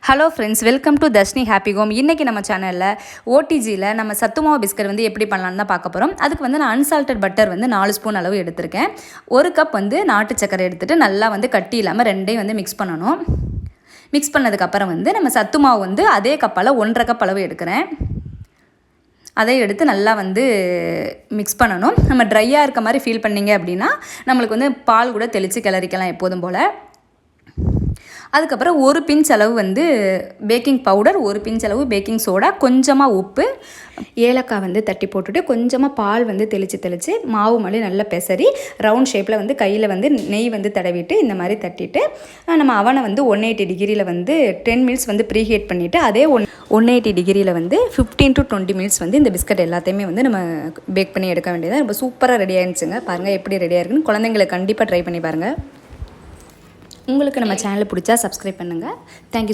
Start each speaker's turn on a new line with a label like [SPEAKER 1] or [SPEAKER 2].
[SPEAKER 1] Hello friends, welcome to Darshini happy home. இன்றைக்கி நம்ம சேனலில் ஓடிஜியில் நம்ம சத்துமாவு பிஸ்கட் வந்து எப்படி பண்ணலான்னு தான் பார்க்க போகிறோம். அதுக்கு வந்து நான் அன்சால்டட் பட்டர் வந்து 4 ஸ்பூன் அளவு எடுத்திருக்கேன். 1 கப் வந்து நாட்டு சக்கரை எடுத்துகிட்டு நல்லா வந்து கட்டி இல்லாமல் ரெண்டையும் வந்து மிக்ஸ் பண்ணணும். மிக்ஸ் பண்ணதுக்கப்புறம் வந்து நம்ம சத்துமாவு வந்து அதே கப்பால் 1.5 கப் அளவு எடுக்கிறேன். அதை எடுத்து நல்லா வந்து மிக்ஸ் பண்ணணும். நம்ம ட்ரையாக இருக்க மாதிரி ஃபீல் பண்ணிங்க அப்படின்னா நம்மளுக்கு வந்து பால் கூட தெளித்து கிளறிக்கலாம் எப்போதும் போல். அதுக்கப்புறம் 1 பிஞ்ச் அளவு வந்து பேக்கிங் பவுடர், 1 பிஞ்ச் அளவு பேக்கிங் சோடா, கொஞ்சமாக உப்பு, ஏலக்காய் வந்து தட்டி போட்டுட்டு கொஞ்சமாக பால் வந்து தெளித்து மாவு மாதிரி நல்லா பெசரி ரவுண்ட் ஷேப்பில் வந்து கையில் வந்து நெய் வந்து தடவிட்டு இந்த மாதிரி தட்டிட்டு நம்ம அவனை வந்து 180 டிகிரியில் வந்து 10 மினிட்ஸ் வந்து ப்ரீஹீட் பண்ணிவிட்டு அதே 180 டிகிரியில் வந்து 15 to 20 மினிட்ஸ் வந்து இந்த பிஸ்கட் எல்லாத்தையுமே வந்து நம்ம பேக் பண்ணி எடுக்க வேண்டியதாக. ரொம்ப சூப்பராக ரெடி ஆகிடுச்சுங்க. பாருங்கள் எப்படி ரெடியாக இருக்குன்னு. குழந்தைங்களுக்கு கண்டிப்பாக ட்ரை பண்ணி பாருங்கள். உங்களுக்கு நம்ம சேனலை பிடிச்சா சப்ஸ்கிரைப் பண்ணுங்கள். தேங்க்யூ.